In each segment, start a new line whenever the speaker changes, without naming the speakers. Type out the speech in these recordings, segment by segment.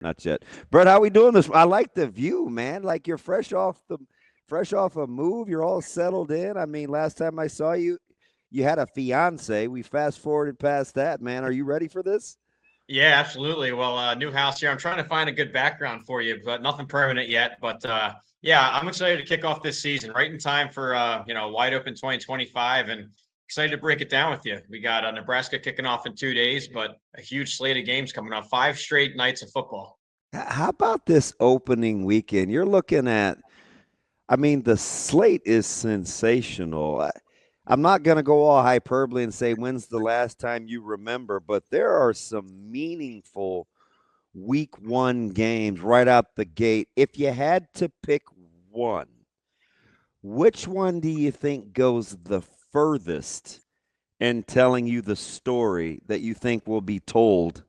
Not yet. Brett, how we doing this? I like the view, man. Like you're fresh off a move. You're all settled in. I mean, last time I saw you, you had a fiance. We fast forwarded past that, man. Are you ready for this?
Yeah, absolutely. Well, new house here. I'm trying to find a good background for you, but nothing permanent yet. But yeah, I'm excited to kick off this season right in time for wide open 2025, and excited to break it down with you. We got Nebraska kicking off in 2 days, but a huge slate of games coming up. 5 straight nights of football.
How about this opening weekend? You're looking at, I mean, the slate is sensational. I'm not going to go all hyperbole and say when's the last time you remember, but there are some meaningful week one games right out the gate. If you had to pick one, which one do you think goes the furthest in telling you the story that you think will be told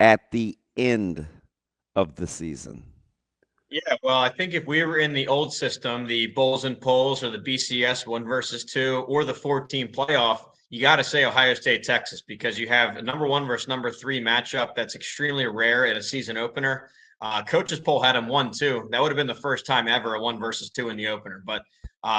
at the end of the season?
Yeah, well, I think if we were in the old system, the Bulls and Poles or the BCS 1 versus 2 or the 14 playoff, you got to say Ohio State, Texas, because you have a number one versus number three matchup that's extremely rare at a season opener. Coaches poll had them 1-2. That would have been the first time ever a 1 versus 2 in the opener. But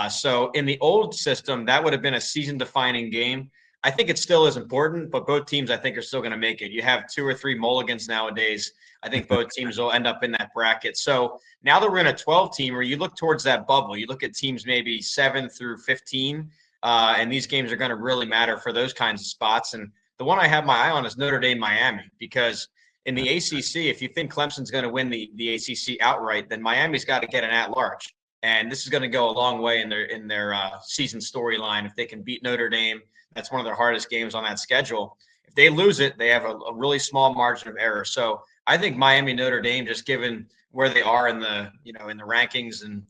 so in the old system, that would have been a season defining game. I think it still is important, but both teams I think are still going to make it. You have 2 or 3 mulligans nowadays. I think both teams will end up in that bracket. So now that we're in a 12 teamer, you look towards that bubble. You look at teams maybe 7 through 15, and these games are going to really matter for those kinds of spots. And the one I have my eye on is Notre Dame, Miami, because in the ACC, if you think Clemson's going to win the ACC outright, then Miami's got to get an at-large. And this is going to go a long way in their season storyline if they can beat Notre Dame. That's one of their hardest games on that schedule. If they lose it, they have a really small margin of error. So I think Miami, Notre Dame, just given where they are in the rankings and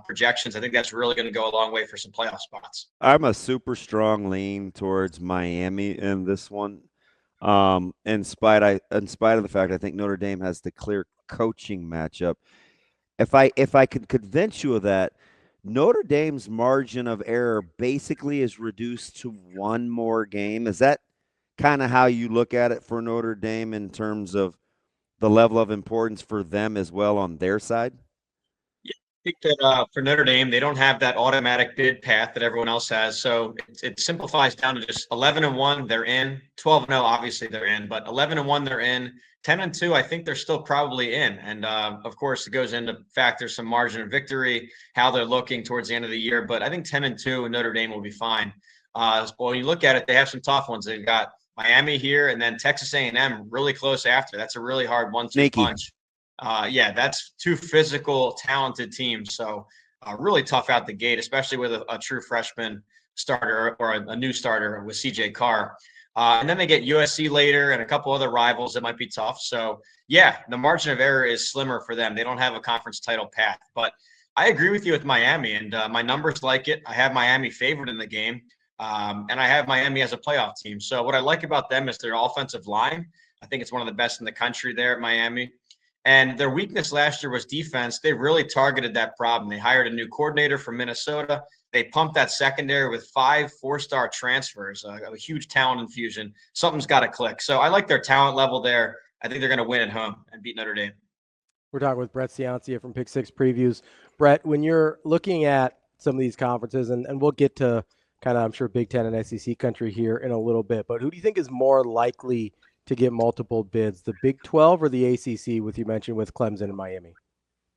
projections, I think that's really going to go a long way for some playoff spots.
I'm a super strong lean towards Miami in this one. In spite of the fact I think Notre Dame has the clear coaching matchup. If I could convince you of that, Notre Dame's margin of error basically is reduced to one more game. Is that kind of how you look at it for Notre Dame in terms of the level of importance for them as well on their side?
Yeah, I think that for Notre Dame, they don't have that automatic bid path that everyone else has. So it simplifies down to just 11-1, they're in. 12-0, obviously they're in, but 11-1, they're in. 10-2, I think they're still probably in. And of course, it goes into factor some margin of victory, how they're looking towards the end of the year. But I think 10-2 and Notre Dame will be fine. Well, when you look at it, they have some tough ones. They've got Miami here, and then Texas A&M really close after. That's a really hard 1-2
Sneaky.
punch. Yeah, that's two physical, talented teams. So really tough out the gate, especially with a true freshman starter or a new starter with CJ Carr. And then they get USC later and a couple other rivals that might be tough. So, yeah, the margin of error is slimmer for them. They don't have a conference title path. But I agree with you with Miami, and my numbers like it. I have Miami favored in the game, and I have Miami as a playoff team. So what I like about them is their offensive line. I think it's one of the best in the country there at Miami. And their weakness last year was defense. They really targeted that problem. They hired a new coordinator from Minnesota. They pumped that secondary with 5 four-star transfers, a huge talent infusion. Something's got to click. So I like their talent level there. I think they're going to win at home and beat Notre Dame.
We're talking with Brett Ciancia from Pick Six Previews. Brett, when you're looking at some of these conferences, and we'll get to kind of, I'm sure, Big Ten and SEC country here in a little bit, but who do you think is more likely to get multiple bids, the Big 12 or the ACC, with you mentioned with Clemson and Miami?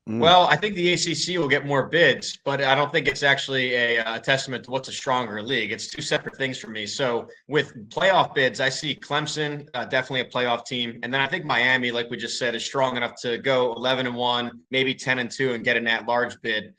Well, I think the ACC will get more bids, but I don't think it's actually a testament to what's a stronger league. It's two separate things for me. So with playoff bids, I see Clemson, definitely a playoff team. And then I think Miami, like we just said, is strong enough to go 11-1, maybe 10-2 and get an at-large bid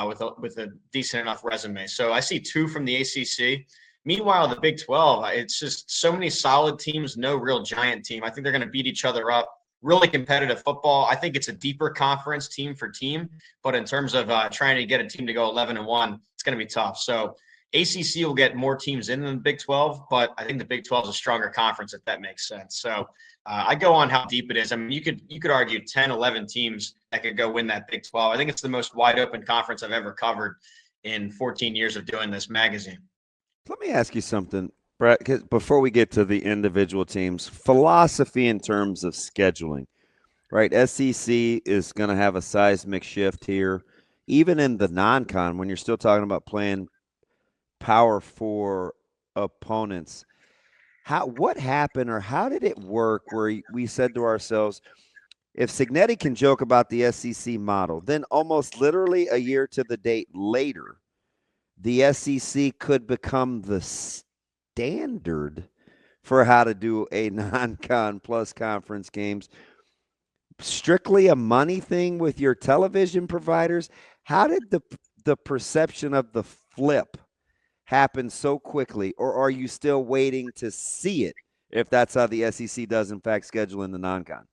with a decent enough resume. So I see 2 from the ACC. Meanwhile, the Big 12, it's just so many solid teams, no real giant team. I think they're going to beat each other up. Really competitive football. I think it's a deeper conference team for team, but in terms of trying to get a team to go 11-1, it's going to be tough. So ACC will get more teams in than the Big 12, but I think the Big 12 is a stronger conference, if that makes sense. So I go on how deep it is. I mean, you could argue 10, 11 teams that could go win that Big 12. I think it's the most wide open conference I've ever covered in 14 years of doing this magazine.
Let me ask you something, Brett, before we get to the individual teams, philosophy in terms of scheduling, right? SEC is going to have a seismic shift here, even in the non-con when you're still talking about playing Power Four opponents. What happened, or how did it work where we said to ourselves, if Signetti can joke about the SEC model, then almost literally a year to the date later, the SEC could become the standard for how to do a non-con plus conference games. Strictly a money thing with your television providers. How did the perception of the flip happen so quickly, or are you still waiting to see it if that's how the SEC does in fact schedule in the non-con?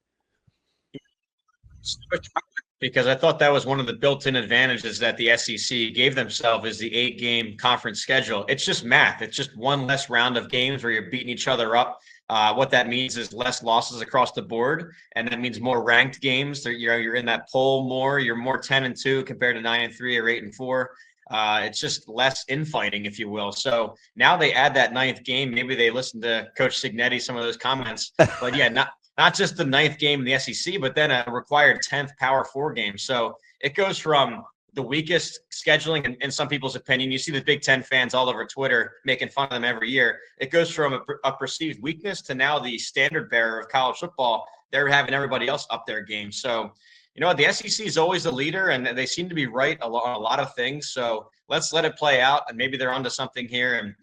Because I thought that was one of the built-in advantages that the SEC gave themselves is the 8-game conference schedule. It's just math. It's just one less round of games where you're beating each other up. What that means is less losses across the board, and that means more ranked games. You're in that poll more. You're more 10-2 compared to 9-3 or 8-4. It's just less infighting, if you will. So now they add that 9th game. Maybe they listen to Coach Signetti, some of those comments. But yeah, not just the 9th game in the SEC, but then a required 10th Power 4 game. So it goes from the weakest scheduling, in some people's opinion. You see the Big Ten fans all over Twitter making fun of them every year. It goes from a perceived weakness to now the standard bearer of college football. They're having everybody else up their game. So, you know, the SEC is always the leader, and they seem to be right on a lot of things. So let's let it play out, and maybe they're onto something here. And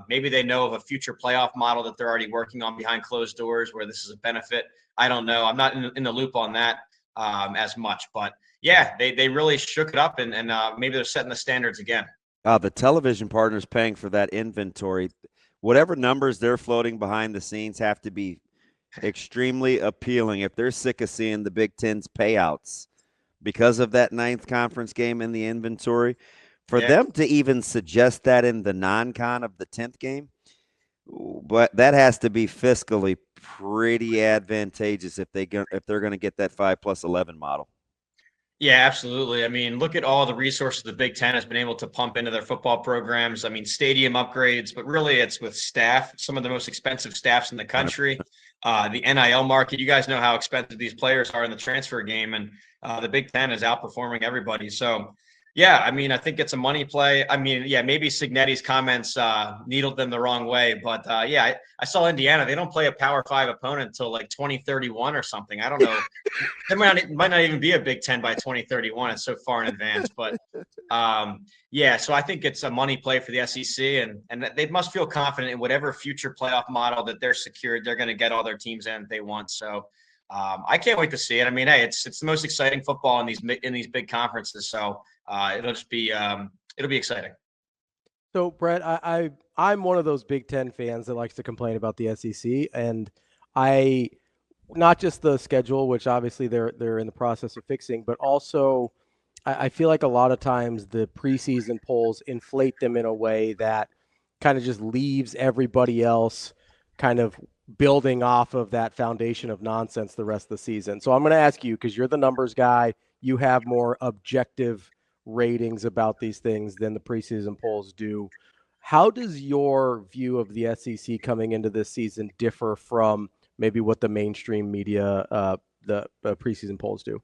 maybe they know of a future playoff model that they're already working on behind closed doors where this is a benefit. I don't know. I'm not in the loop on that as much. But, yeah, they really shook it up, and maybe they're setting the standards again.
The television partners paying for that inventory, whatever numbers they're floating behind the scenes have to be extremely appealing if they're sick of seeing the Big Ten's payouts because of that 9th conference game in the inventory. For them to even suggest that in the non-con of the 10th game, but that has to be fiscally pretty advantageous if they're going to get that 5+11 model.
Yeah, absolutely. I mean, look at all the resources the Big Ten has been able to pump into their football programs. I mean, stadium upgrades, but really it's with staff, some of the most expensive staffs in the country. The NIL market, you guys know how expensive these players are in the transfer game, and the Big Ten is outperforming everybody. So, yeah, I mean, I think it's a money play. I mean, yeah, maybe Signetti's comments needled them the wrong way, but yeah, I saw Indiana. They don't play a Power 5 opponent until like 2031 or something. I don't know. There might not even be a Big Ten by 2031. It's so far in advance, but yeah. So I think it's a money play for the SEC, and they must feel confident in whatever future playoff model that they're secured. They're going to get all their teams in that they want. So I can't wait to see it. I mean, hey, it's the most exciting football in these big conferences. So it'll be exciting.
So Brett, I'm one of those Big Ten fans that likes to complain about the SEC, and not just the schedule, which obviously they're in the process of fixing, but also I feel like a lot of times the preseason polls inflate them in a way that kind of just leaves everybody else kind of building off of that foundation of nonsense the rest of the season. So I'm going to ask you, because you're the numbers guy, you have more objective ratings about these things than the preseason polls do. How does your view of the SEC coming into this season differ from maybe what the mainstream media, the preseason polls do?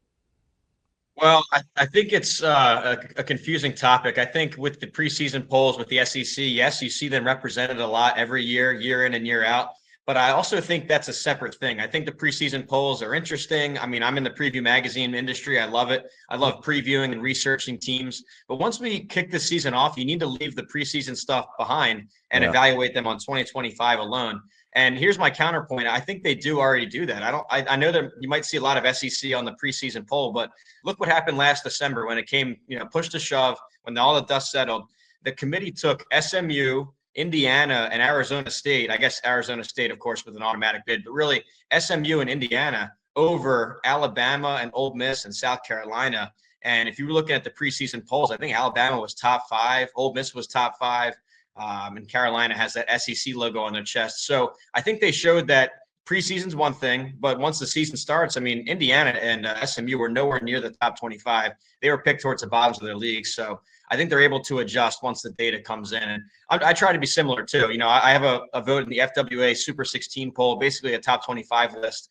Well, I think it's a confusing topic. I think with the preseason polls with the SEC, yes, you see them represented a lot every year in and year out. But I also think that's a separate thing. I think the preseason polls are interesting. I mean, I'm in the preview magazine industry. I love it. I love previewing and researching teams. But once we kick the season off, you need to leave the preseason stuff behind and evaluate them on 2025 alone. And here's my counterpoint. I think they do already do that. I know that you might see a lot of SEC on the preseason poll, but look what happened last December when it came, push to shove, when all the dust settled. The committee took SMU, Indiana, and Arizona State. I guess Arizona State, of course, with an automatic bid, but really SMU and Indiana over Alabama and Ole Miss and South Carolina. And if you were looking at the preseason polls, I think Alabama was top 5, Ole Miss was top 5, and Carolina has that SEC logo on their chest. So I think they showed that preseason's one thing, but once the season starts, I mean, Indiana and SMU were nowhere near the top 25. They were picked towards the bottoms of their leagues. So I think they're able to adjust once the data comes in. And I try to be similar too. I have a vote in the FWA Super 16 poll, basically a top 25 list.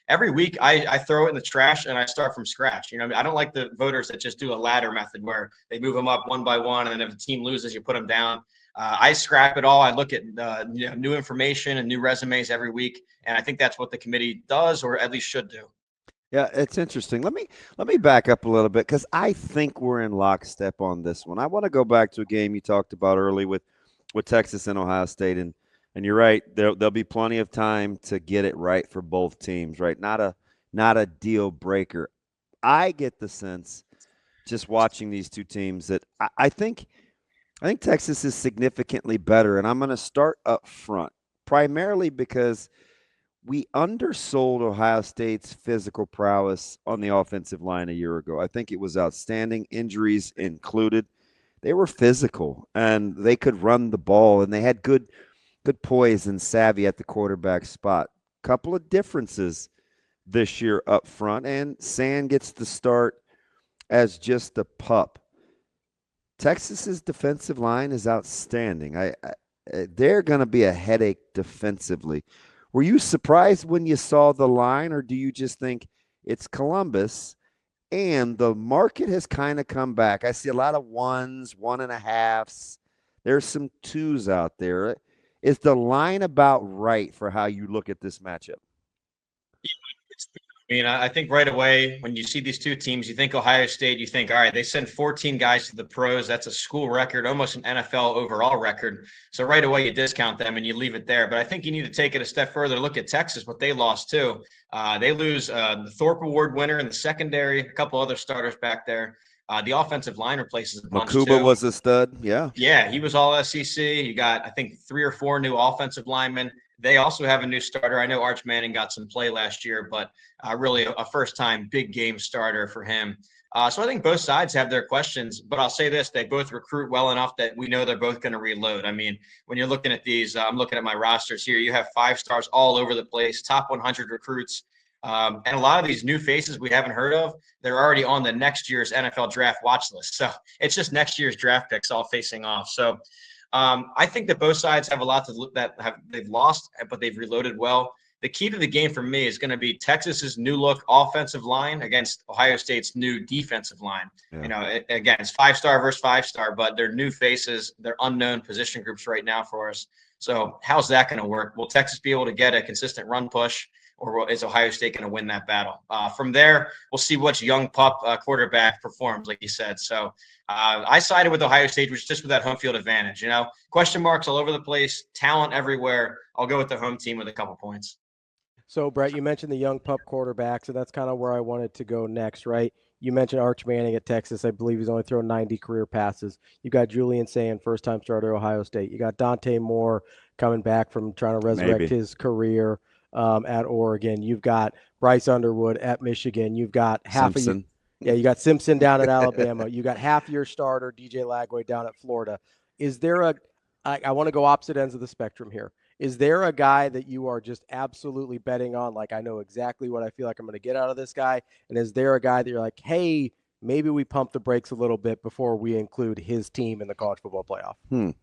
Every week I throw it in the trash and I start from scratch. I don't like the voters that just do a ladder method where they move them up one by one, and then if the team loses, you put them down. I scrap it all. I look at new information and new resumes every week, and I think that's what the committee does, or at least should do.
Yeah, it's interesting. Let me back up a little bit because I think we're in lockstep on this one. I want to go back to a game you talked about early with Texas and Ohio State, and you're right. There'll be plenty of time to get it right for both teams, right? Not a deal breaker. I get the sense just watching these two teams that I think Texas is significantly better, and I'm going to start up front primarily because we undersold Ohio State's physical prowess on the offensive line a year ago. I think it was outstanding, injuries included. They were physical and they could run the ball, and they had good poise and savvy at the quarterback spot. Couple of differences this year up front, and Sand gets the start as just a pup. Texas's defensive line is outstanding. They're going to be a headache defensively. Were you surprised when you saw the line, or do you just think it's Columbus and the market has kind of come back? I see a lot of 1s, 1.5s. There's some 2s out there. Is the line about right for how you look at this matchup?
I think right away when you see these two teams, you think Ohio State, you think, all right, they send 14 guys to the pros. That's a school record, almost an NFL overall record. So right away you discount them and you leave it there. But I think you need to take it a step further. Look at Texas, what they lost too. They lose the Thorpe Award winner in the secondary, a couple other starters back there. The offensive line replaces a bunch
Makuba
too.
was a stud, yeah.
Yeah, he was all SEC. You got, I think, 3 or 4 new offensive linemen. They also have a new starter. I know Arch Manning got some play last year, but really a first-time big game starter for him. So I think both sides have their questions, but I'll say this, they both recruit well enough that we know they're both going to reload. I mean, when you're looking at these, I'm looking at my rosters here, you have 5 stars all over the place, top 100 recruits. And a lot of these new faces we haven't heard of, they're already on the next year's NFL draft watch list. So it's just next year's draft picks all facing off. So I think that both sides have a lot they've lost, but they've reloaded well. The key to the game for me is going to be Texas's new look offensive line against Ohio State's new defensive line. Yeah. Again, it's 5-star versus 5-star, but they're new faces. They're unknown position groups right now for us. So how's that going to work? Will Texas be able to get a consistent run push, or is Ohio State going to win that battle? From there, we'll see which young pup quarterback performs, like you said. So I sided with Ohio State, which just with that home field advantage. Question marks all over the place, talent everywhere. I'll go with the home team with a couple points.
So, Brett, you mentioned the young pup quarterback, so that's kind of where I wanted to go next, right? You mentioned Arch Manning at Texas. I believe he's only thrown 90 career passes. You got Julian Sand, first-time starter at Ohio State. You got Dante Moore coming back from trying to resurrect his career at Oregon. You've got Bryce Underwood at Michigan. You've got
Simpson.
You got Simpson down at Alabama. You got half-year starter DJ Lagway down at Florida. Is there I want to go opposite ends of the spectrum here. Is there a guy that you are just absolutely betting on? Like, I know exactly what I feel like I'm going to get out of this guy. And is there a guy that you're like, hey, maybe we pump the brakes a little bit before we include his team in the college football playoff?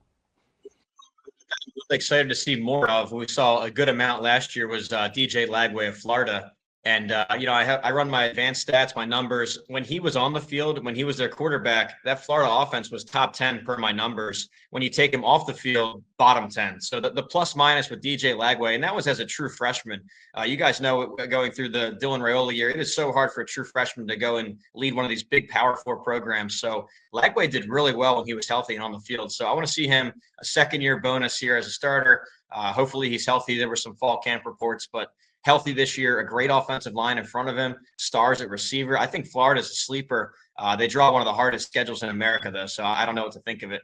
Excited to see more of. We saw a good amount last year was DJ Lagway of Florida. And, I run my advanced stats, my numbers. When he was on the field, when he was their quarterback, that Florida offense was top 10 per my numbers. When you take him off the field, bottom 10. So the plus minus with DJ Lagway, and that was as a true freshman. You guys know, going through the Dylan Raiola year, it is so hard for a true freshman to go and lead one of these big Power 4 programs. So Lagway did really well when he was healthy and on the field. So I want to see him a second-year bonus here as a starter. Hopefully he's healthy. There were some fall camp reports, but healthy this year, a great offensive line in front of him, stars at receiver. I think Florida's a sleeper. They draw one of the hardest schedules in America, though, so I don't know what to think of it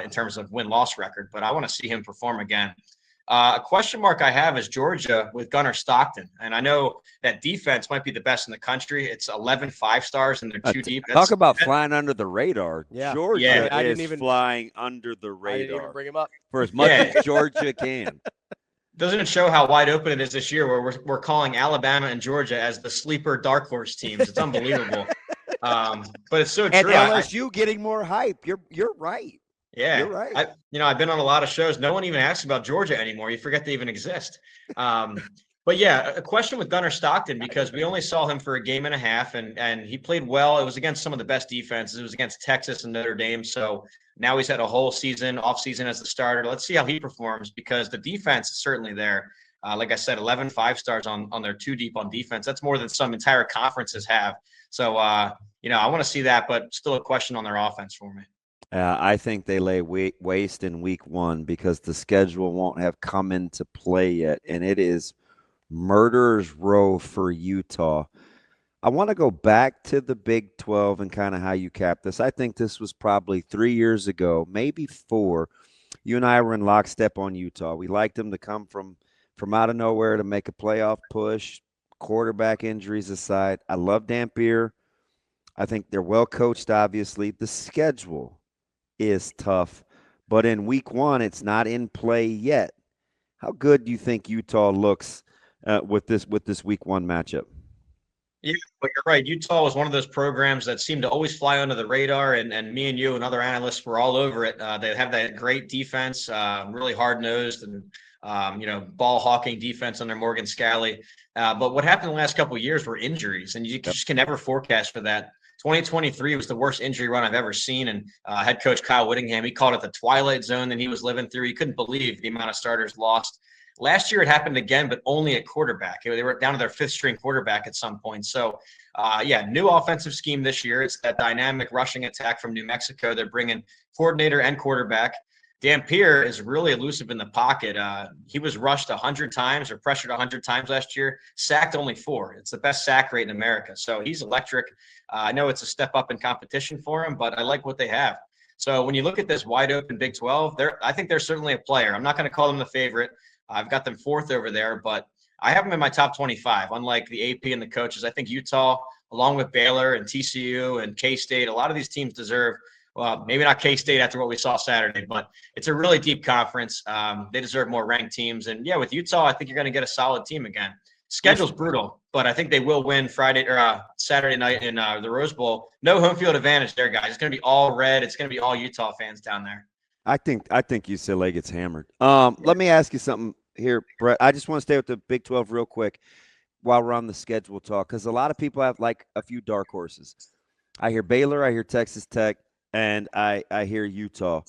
in terms of win-loss record, but I want to see him perform again. A question mark I have is Georgia with Gunnar Stockton, and I know that defense might be the best in the country. It's 11 5-stars, and they're 2 deep.
Talk about flying under the radar.
Yeah.
Georgia is flying under the radar.
I didn't even bring him up.
For as much as Georgia can.
Doesn't it show how wide open it is this year, where we're calling Alabama and Georgia as the sleeper dark horse teams? It's unbelievable. But it's so true.
And LSU getting more hype. You're right.
Yeah,
you're right.
I've been on a lot of shows. No one even asks about Georgia anymore. You forget they even exist. But But yeah, a question with Gunnar Stockton, because we only saw him for a game and a half, and he played well. It was against some of the best defenses. It was against Texas and Notre Dame. So now he's had a whole season, off season as the starter. Let's see how he performs, because the defense is certainly there. Like I said, 11 5-stars on their 2 deep on defense. That's more than some entire conferences have. So, I want to see that, but still a question on their offense for me.
I think they lay waste in week 1 because the schedule won't have come into play yet, and it is murderer's row for Utah. I want to go back to the Big 12 and kind of how you capped this. I think this was probably 3 years ago, maybe 4. You and I were in lockstep on Utah. We liked them to come from out of nowhere to make a playoff push, quarterback injuries aside. I love Dampier. I think they're well coached, obviously. The schedule is tough, but in week 1, it's not in play yet. How good do you think Utah looks with this week 1 matchup?
Yeah, but you're right. Utah was one of those programs that seemed to always fly under the radar, and me and you and other analysts were all over it. They have that great defense, really hard-nosed and ball hawking defense under Morgan Scalley. But what happened the last couple of years were injuries, and you just can never forecast for that. 2023 was the worst injury run I've ever seen, and head coach Kyle Whittingham, he called it the twilight zone that he was living through. He couldn't believe the amount of starters lost. Last year it happened again, but only at quarterback. They were down to their 5th-string quarterback at some point. So, new offensive scheme this year. It's that dynamic rushing attack from New Mexico. They're bringing coordinator and quarterback. Dampier is really elusive in the pocket. He was rushed 100 times or pressured 100 times last year, sacked only 4. It's the best sack rate in America. So he's electric. I know it's a step up in competition for him, but I like what they have. So when you look at this wide open Big 12, I think they're certainly a player. I'm not going to call them the favorite. I've got them 4th over there, but I have them in my top 25. Unlike the AP and the coaches, I think Utah, along with Baylor and TCU and K-State, a lot of these teams deserve, well, maybe not K-State after what we saw Saturday, but it's a really deep conference. They deserve more ranked teams. And, yeah, with Utah, I think you're going to get a solid team again. Schedule's brutal, but I think they will win Saturday night in the Rose Bowl. No home field advantage there, guys. It's going to be all red. It's going to be all Utah fans down there.
I think UCLA gets hammered. Let me ask you something here, Brett. I just want to stay with the Big 12 real quick while we're on the schedule talk, because a lot of people have like a few dark horses. I hear Baylor, I hear Texas Tech, and I hear Utah.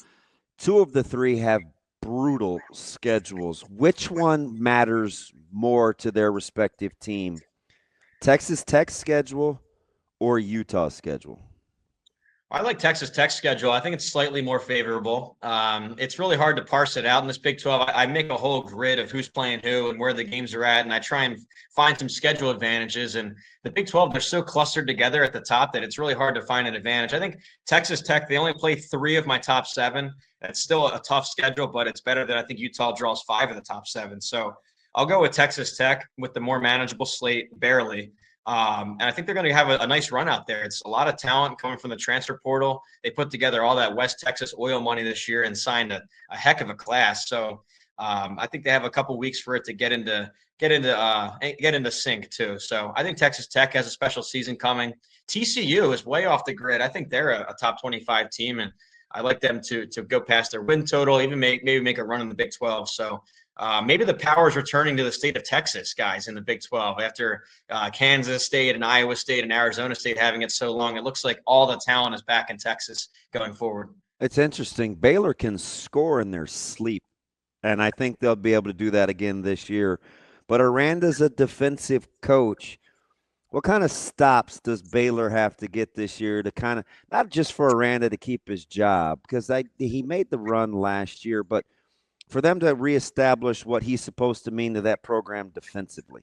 2 of the 3 have brutal schedules. Which one matters more to their respective team? Texas Tech's schedule or Utah's schedule?
I like Texas Tech's schedule. I think it's slightly more favorable. It's really hard to parse it out in this Big 12. I make a whole grid of who's playing who and where the games are at, and I try and find some schedule advantages. And the Big 12, they're so clustered together at the top that it's really hard to find an advantage. I think Texas Tech, they only play 3 of my top 7. That's still a tough schedule, but it's better than I think Utah draws 5 of the top 7. So I'll go with Texas Tech with the more manageable slate, barely. And I think they're going to have a nice run out there. It's a lot of talent coming from the transfer portal. They put together all that West Texas oil money this year and signed a heck of a class. So I think they have a couple weeks for it to get into sync too. So I think Texas Tech has a special season coming. TCU is way off the grid. I think they're a top 25 team, and I like them to go past their win total, even maybe make a run in the Big 12. So maybe the power is returning to the state of Texas, guys, in the Big 12 after Kansas State and Iowa State and Arizona State having it so long. It looks like all the talent is back in Texas going forward.
It's interesting. Baylor can score in their sleep, and I think they'll be able to do that again this year. But Aranda's a defensive coach. What kind of stops does Baylor have to get this year to kind of, not just for Aranda to keep his job, because he made the run last year, but for them to reestablish what he's supposed to mean to that program defensively?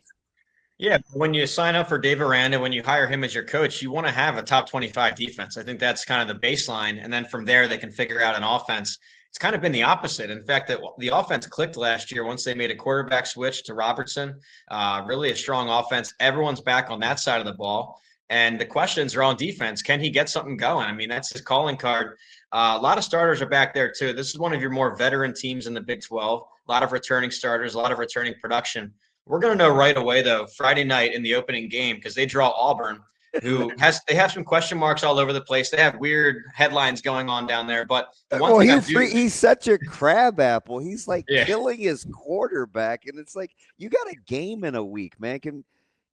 Yeah, when you sign up for Dave Aranda, when you hire him as your coach, you want to have a top 25 defense. I think that's kind of the baseline. And then from there, they can figure out an offense. It's kind of been the opposite. In fact, the offense clicked last year once they made a quarterback switch to Robertson. Really a strong offense. Everyone's back on that side of the ball. And the questions are on defense. Can he get something going? I mean, that's his calling card. A lot of starters are back there, too. This is one of your more veteran teams in the Big 12. A lot of returning starters, a lot of returning production. We're going to know right away, though, Friday night in the opening game, because they draw Auburn. who they have some question marks all over the place. They have weird headlines going on down there. But the one
Well,
thing
he's such a crab apple. He's like
Yeah.
killing his quarterback, and it's like you got a game in a week, man. Can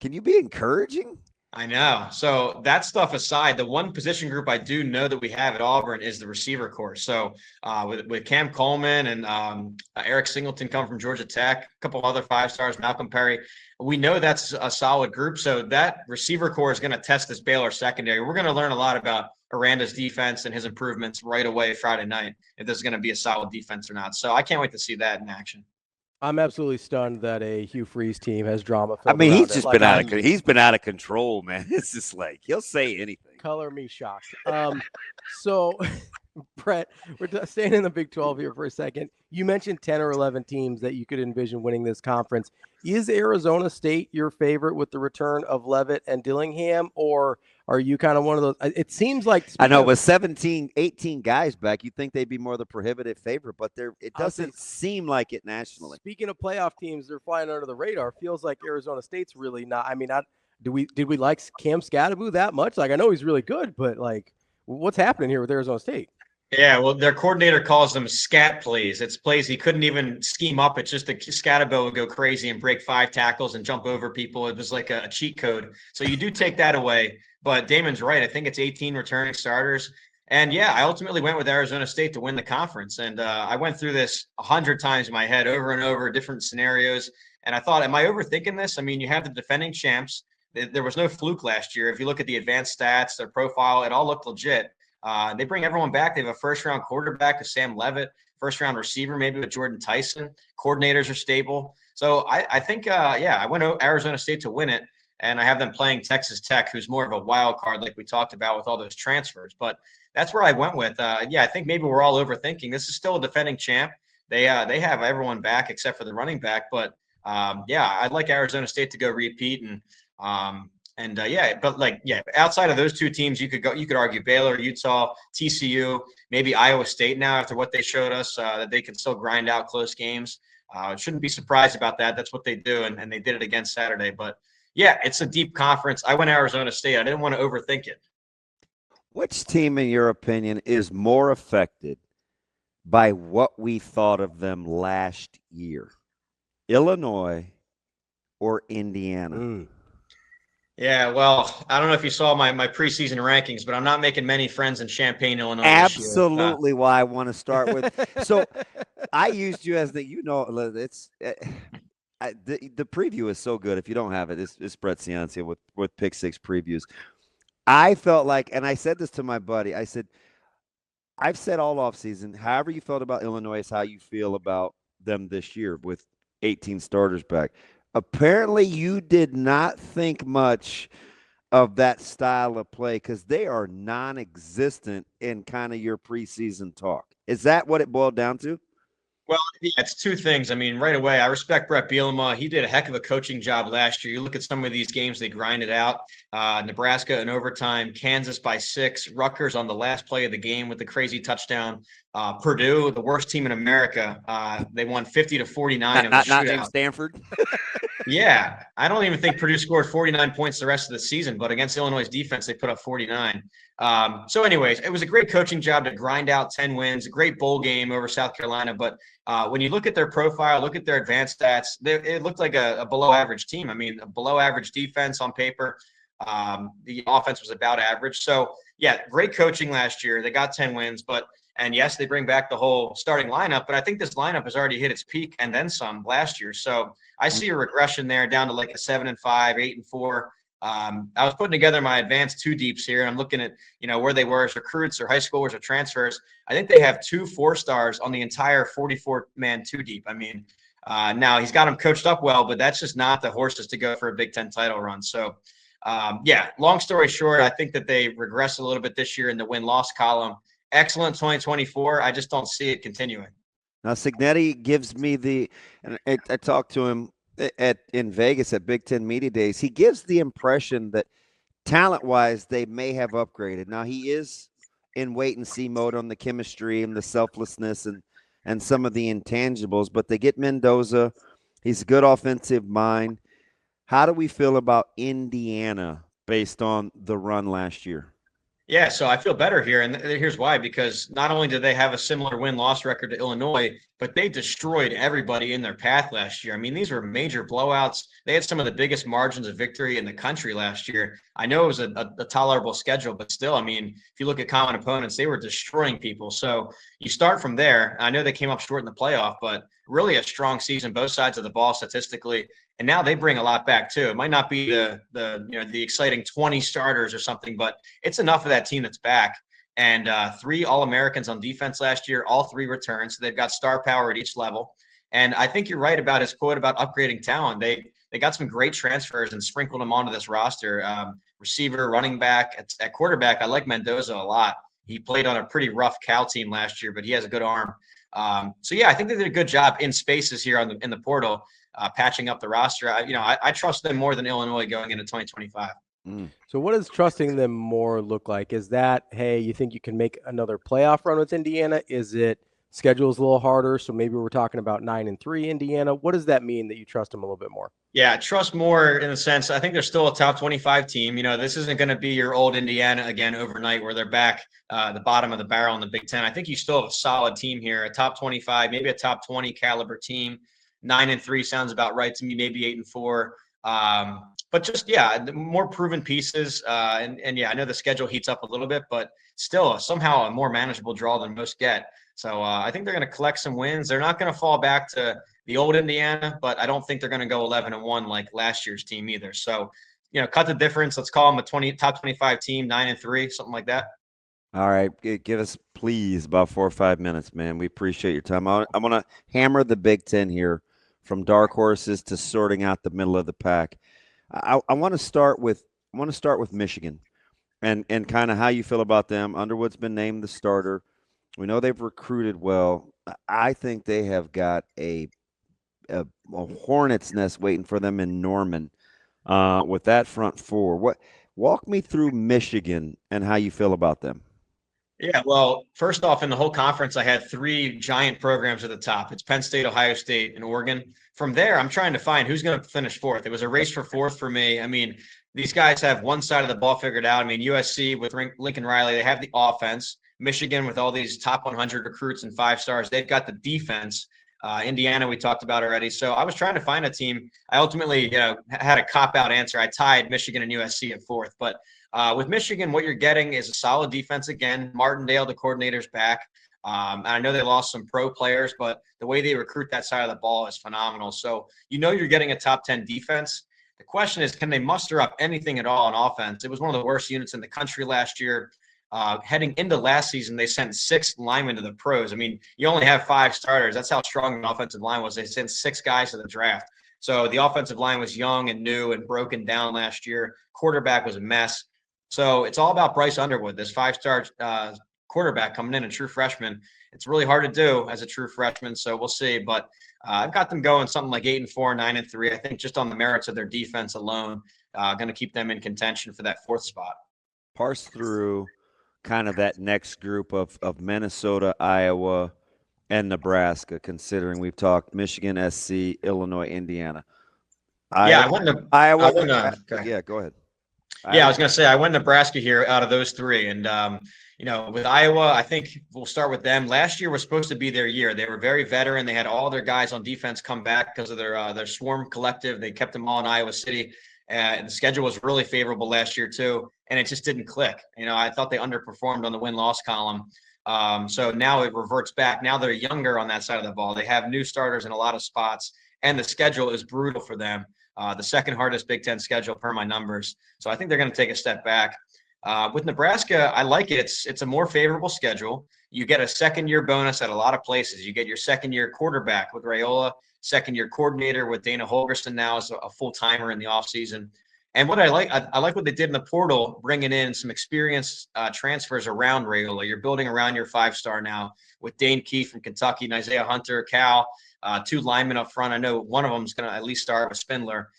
you be encouraging?
I know. So that stuff aside, the one position group I do know that we have at Auburn is the receiver corps. So with Cam Coleman and Eric Singleton come from Georgia Tech, a couple other 5-stars, Malcolm Perry, we know that's a solid group. So that receiver corps is going to test this Baylor secondary. We're going to learn a lot about Aranda's defense and his improvements right away Friday night, if there's going to be a solid defense or not. So I can't wait to see that in action.
I'm absolutely stunned that a Hugh Freeze team has drama.
I mean, he's just been
out
he's been out of control, man. It's just like he'll say anything.
Color me shocked. So, Brett, we're staying in the Big 12 here for a second. You mentioned 10 or 11 teams that you could envision winning this conference. Is Arizona State your favorite with the return of Leavitt and Dillingham, or are you kind of one of those? It seems like
I know with 17, 18 guys back, you'd think they'd be more the prohibitive favorite, but it doesn't seem like it nationally.
Speaking of playoff teams, they're flying under the radar. Feels like Arizona State's really not. I mean, did we like Cam Scadaboo that much? Like, I know he's really good, but like, what's happening here with Arizona State?
Yeah, well, their coordinator calls them scat plays. It's plays he couldn't even scheme up. It's just the Scatabo would go crazy and break 5 tackles and jump over people. It was like a cheat code. So you do take that away. But Damon's right. I think it's 18 returning starters. And yeah, I ultimately went with Arizona State to win the conference. And I went through this 100 times in my head, over and over, different scenarios. And I thought, am I overthinking this? I mean, you have the defending champs. There was no fluke last year. If you look at the advanced stats, their profile, it all looked legit. They bring everyone back. They have a first-round quarterback with Sam Leavitt, first-round receiver maybe with Jordan Tyson. Coordinators are stable. So I think, I went to Arizona State to win it, and I have them playing Texas Tech, who's more of a wild card like we talked about with all those transfers. But that's where I went with. I think maybe we're all overthinking. This is still a defending champ. They have everyone back except for the running back. But, I'd like Arizona State to go repeat outside of those two teams, you could argue Baylor, Utah, TCU, maybe Iowa State now after what they showed us, that they can still grind out close games. Shouldn't be surprised about that. That's what they do, and they did it again Saturday. But yeah, it's a deep conference. I went Arizona State. I didn't want to overthink it.
Which team, in your opinion, is more affected by what we thought of them last year? Illinois or Indiana?
Yeah, well, I don't know if you saw my preseason rankings, but I'm not making many friends in Champaign, Illinois.
Absolutely why I want to start with. So I used you as the, it's the preview is so good. If you don't have it, it's Brett Ciancia with Pick Six previews. I felt like, and I said this to my buddy, I said, I've said all offseason, however you felt about Illinois is how you feel about them this year with 18 starters back. Apparently, you did not think much of that style of play because they are non-existent in kind of your preseason talk. Is that what it boiled down to?
Well, yeah, it's two things. I mean, right away, I respect Brett Bielema. He did a heck of a coaching job last year. You look at some of these games, they grinded out. Nebraska in overtime, Kansas by 6, Rutgers on the last play of the game with the crazy touchdown. Purdue, the worst team in America, they won 50-49.
Not named Stanford.
Yeah, I don't even think Purdue scored 49 points the rest of the season, but against Illinois' defense, they put up 49. So anyways, it was a great coaching job to grind out 10 wins, a great bowl game over South Carolina. But when you look at their profile, look at their advanced stats, it looked like a below average team. I mean, a below average defense on paper. The offense was about average. So yeah, great coaching last year. They got 10 wins, and yes, they bring back the whole starting lineup, but I think this lineup has already hit its peak and then some last year. So I see a regression there down to like a 7-5, 8-4. I was putting together my advanced 2 deeps here, and I'm looking at, where they were as recruits or high schoolers or transfers. I think they have 2 4-stars on the entire 44-man 2 deep. I mean, now he's got them coached up well, but that's just not the horses to go for a Big Ten title run. So, long story short, I think that they regress a little bit this year in the win-loss column. Excellent 2024. I just don't see it continuing.
Now, Cignetti gives me and I talked to him in Vegas at Big Ten Media Days. He gives the impression that talent-wise, they may have upgraded. Now, he is in wait-and-see mode on the chemistry and the selflessness and some of the intangibles, but they get Mendoza. He's a good offensive mind. How do we feel about Indiana based on the run last year?
Yeah, so I feel better here, and here's why: because not only did they have a similar win-loss record to Illinois, but they destroyed everybody in their path last year. I mean, these were major blowouts. They had some of the biggest margins of victory in the country last year. I know it was a tolerable schedule, but still, I mean, if you look at common opponents, they were destroying people. So you start from there. I know they came up short in the playoff, but really a strong season, both sides of the ball statistically. And now they bring a lot back too. It might not be the exciting 20 starters or something, but it's enough of that team that's back. And 3 All-Americans on defense last year, all 3 returns. So they've got star power at each level. And I think you're right about his quote about upgrading talent. They got some great transfers and sprinkled them onto this roster. Receiver, running back, at quarterback, I like Mendoza a lot. He played on a pretty rough Cal team last year, but he has a good arm. So yeah, I think they did a good job in spaces here in the portal. Patching up the roster. I trust them more than Illinois going into 2025.
So what does trusting them more look like? Is that, hey, you think you can make another playoff run with Indiana? Is it schedule's a little harder, so maybe we're talking about 9-3 Indiana? What does that mean that you trust them a little bit more?
Yeah, trust more in the sense I think they're still a top 25 team. This isn't going to be your old Indiana again overnight where they're back the bottom of the barrel in the Big Ten. I think you still have a solid team here, a top 25, maybe a top 20 caliber team. 9-3 sounds about right to me. Maybe 8-4. But just the more proven pieces. And yeah, I know the schedule heats up a little bit, but still somehow a more manageable draw than most get. So I think they're going to collect some wins. They're not going to fall back to the old Indiana, but I don't think they're going to go 11-1 like last year's team either. So, cut the difference. Let's call them a top 25 team, 9-3, something like that.
All right, give us please about 4 or 5 minutes, man. We appreciate your time. I'm going to hammer the Big Ten here, from dark horses to sorting out the middle of the pack. I want to start with Michigan, and kind of how you feel about them. Underwood's been named the starter. We know they've recruited well. I think they have got a hornet's nest waiting for them in Norman with that front four. Walk me through Michigan and how you feel about them.
Yeah, well, first off, in the whole conference, I had 3 giant programs at the top. It's Penn State, Ohio State, and Oregon. From there, I'm trying to find who's going to finish 4th. It was a race for 4th for me. I mean, these guys have one side of the ball figured out. I mean, USC with Lincoln Riley, they have the offense. Michigan with all these top 100 recruits and 5 stars, they've got the defense. Indiana, we talked about already. So I was trying to find a team. I ultimately had a cop-out answer. I tied Michigan and USC at 4th. But with Michigan, what you're getting is a solid defense again. Martindale, the coordinator's back. And I know they lost some pro players, but the way they recruit that side of the ball is phenomenal. So you're getting a top 10 defense. The question is, can they muster up anything at all on offense? It was one of the worst units in the country last year. Heading into last season, they sent 6 linemen to the pros. I mean, you only have 5 starters. That's how strong the offensive line was. They sent 6 guys to the draft. So the offensive line was young and new and broken down last year. Quarterback was a mess. So it's all about Bryce Underwood, this 5-star quarterback coming in, a true freshman. It's really hard to do as a true freshman, so we'll see. But I've got them going something like 8-4, 9-3. I think just on the merits of their defense alone, going to keep them in contention for that 4th spot.
Parse through kind of that next group of Minnesota, Iowa, and Nebraska, considering we've talked Michigan, SC, Illinois, Indiana.
I went to
Iowa.
Okay.
Yeah, go ahead.
Yeah, I was going to say I went Nebraska here out of those 3. And, with Iowa, I think we'll start with them. Last year was supposed to be their year. They were very veteran. They had all their guys on defense come back because of their Swarm collective. They kept them all in Iowa City. And the schedule was really favorable last year, too. And it just didn't click. I thought they underperformed on the win-loss column. So now it reverts back. Now they're younger on that side of the ball. They have new starters in a lot of spots. And the schedule is brutal for them. The second hardest Big Ten schedule per my numbers. So I think they're going to take a step back. With Nebraska, I like it. It's a more favorable schedule. You get a second-year bonus at a lot of places. You get your second-year quarterback with Raiola, second-year coordinator with Dana Holgerson now as a full-timer in the offseason. And what I like what they did in the portal, bringing in some experienced transfers around Raiola. You're building around your 5-star now with Dane Keefe from Kentucky and Isaiah Hunter, Cal, 2 linemen up front. I know one of them is going to at least start with Spindler.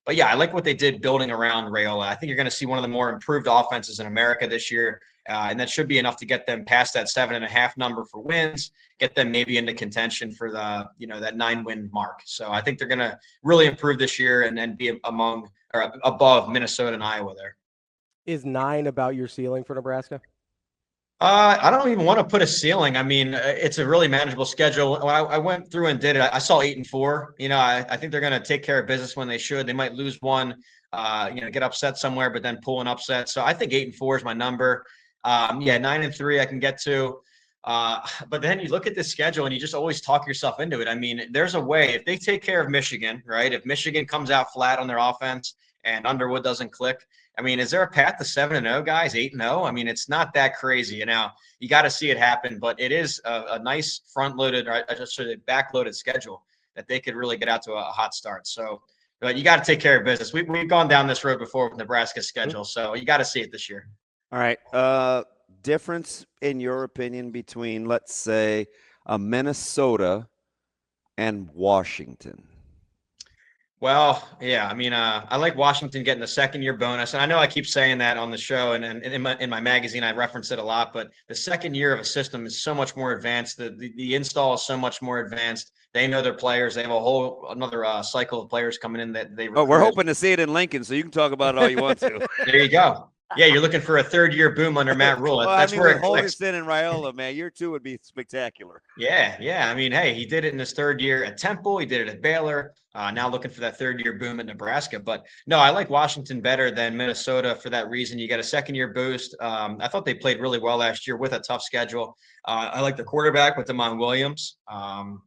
But yeah, I like what they did building around Raiola. I think you're going to see one of the more improved offenses in America this year. And that should be enough to get them past that 7.5 number for wins, get them maybe into contention for the, that 9-win mark. So I think they're going to really improve this year and be among or above Minnesota and Iowa there.
Is 9 about your ceiling for Nebraska?
I don't even want to put a ceiling. I mean, it's a really manageable schedule. When I went through and did it, I saw 8-4. I think they're going to take care of business when they should. They might lose one, get upset somewhere, but then pull an upset. So I think 8-4 is my number. 9-3 I can get to. But then you look at this schedule and you just always talk yourself into it. I mean, there's a way if they take care of Michigan, right? If Michigan comes out flat on their offense and Underwood doesn't click, I mean, is there a path to 7-0, guys? 8-0? I mean, it's not that crazy. Now, you got to see it happen, but it is a nice front-loaded, or I just say back-loaded schedule that they could really get out to a hot start. So, but you got to take care of business. We've gone down this road before with Nebraska's schedule, so you got to see it this year.
All right. Difference in your opinion between, let's say, Minnesota and Washington?
Well, yeah, I mean, I like Washington getting the second-year bonus, and I know I keep saying that on the show, and in my magazine I reference it a lot. But the second year of a system is so much more advanced. The install is so much more advanced. They know their players. They have another cycle of players coming in that they.
Oh, we're hoping to see it in Lincoln, so you can talk about it all you want to.
There you go. Yeah, you're looking for a third-year boom under Matt Rule.
Well,
That's where it clicks.
Holgerson and Raiola, man, year 2 would be spectacular.
Yeah. I mean, hey, he did it in his third year at Temple. He did it at Baylor. Now looking for that third-year boom at Nebraska. But no, I like Washington better than Minnesota for that reason. You get a second-year boost. I thought they played really well last year with a tough schedule. I like the quarterback with Damon Williams.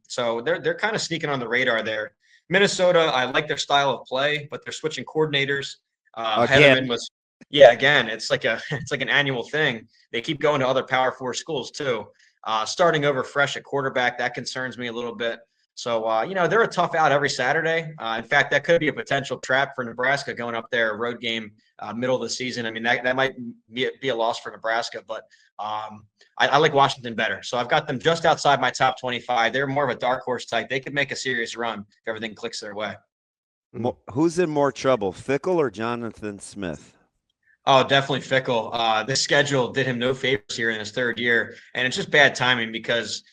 So they're kind of sneaking on the radar there. Minnesota, I like their style of play, but they're switching coordinators. Heatherman was. Yeah, again, it's like an annual thing. They keep going to other Power 4 schools too. Starting over fresh at quarterback, that concerns me a little bit. So, they're a tough out every Saturday. In fact, that could be a potential trap for Nebraska going up there, a road game, middle of the season. I mean, that might be a loss for Nebraska, but I like Washington better. So I've got them just outside my top 25. They're more of a dark horse type. They could make a serious run if everything clicks their way.
Who's in more trouble, Fickle or Jonathan Smith?
Oh, definitely Fickle. This schedule did him no favors here in his third year, and it's just bad timing because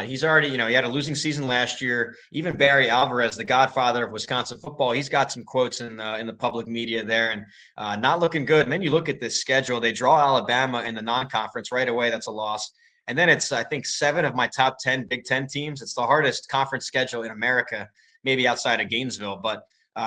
he's already, he had a losing season last year. Even Barry Alvarez, the godfather of Wisconsin football, he's got some quotes in the public media there, and not looking good. And then you look at this schedule; they draw Alabama in the non-conference right away. That's a loss. And then it's, I think, 7 of my top 10 Big Ten teams. It's the hardest conference schedule in America, maybe outside of Gainesville, but.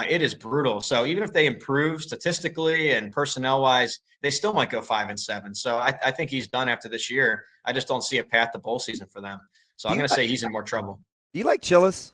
It is brutal. So even if they improve statistically and personnel-wise, they still might go 5-7. So I think he's done after this year. I just don't see a path to bowl season for them. So I'm going to say he's in more trouble.
Do you like Chillis?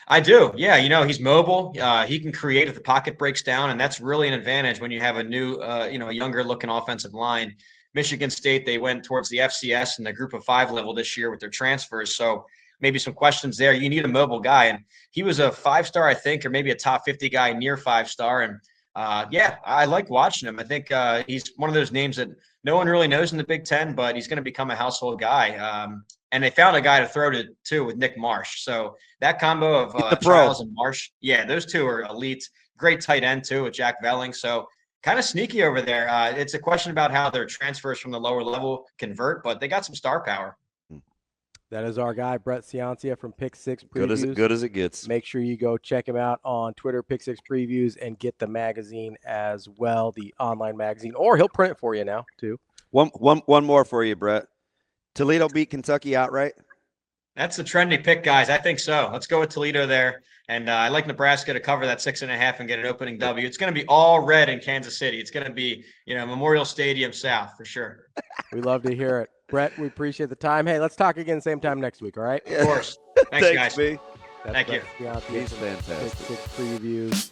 I do. Yeah, he's mobile. He can create if the pocket breaks down, and that's really an advantage when you have a new, a younger-looking offensive line. Michigan State, they went towards the FCS and the Group of 5 level this year with their transfers. So maybe some questions there. You need a mobile guy. And he was a 5-star, I think, or maybe a top 50 guy near 5-star. And I like watching him. I think he's one of those names that no one really knows in the Big Ten, but he's going to become a household guy. And they found a guy to throw to too with Nick Marsh. So that combo of Charles and Marsh, those two are elite. Great tight end too with Jack Velling. So kind of sneaky over there. It's a question about how their transfers from the lower level convert, but they got some star power.
That is our guy, Brett Ciancia from Pick 6 Previews.
Good as it gets.
Make sure you go check him out on Twitter, Pick 6 Previews, and get the magazine as well, the online magazine. Or he'll print it for you now, too.
One more for you, Brett. Toledo beat Kentucky outright?
That's the trendy pick, guys. I think so. Let's go with Toledo there. And I like Nebraska to cover that 6.5 and get an opening W. It's going to be all red in Kansas City. It's going to be, Memorial Stadium South for sure.
We love to hear it. Brett, we appreciate the time. Hey, let's talk again same time next week, all right?
Of course. Thanks guys.
B.
Thank you.
He's fantastic. Pick 6 Previews.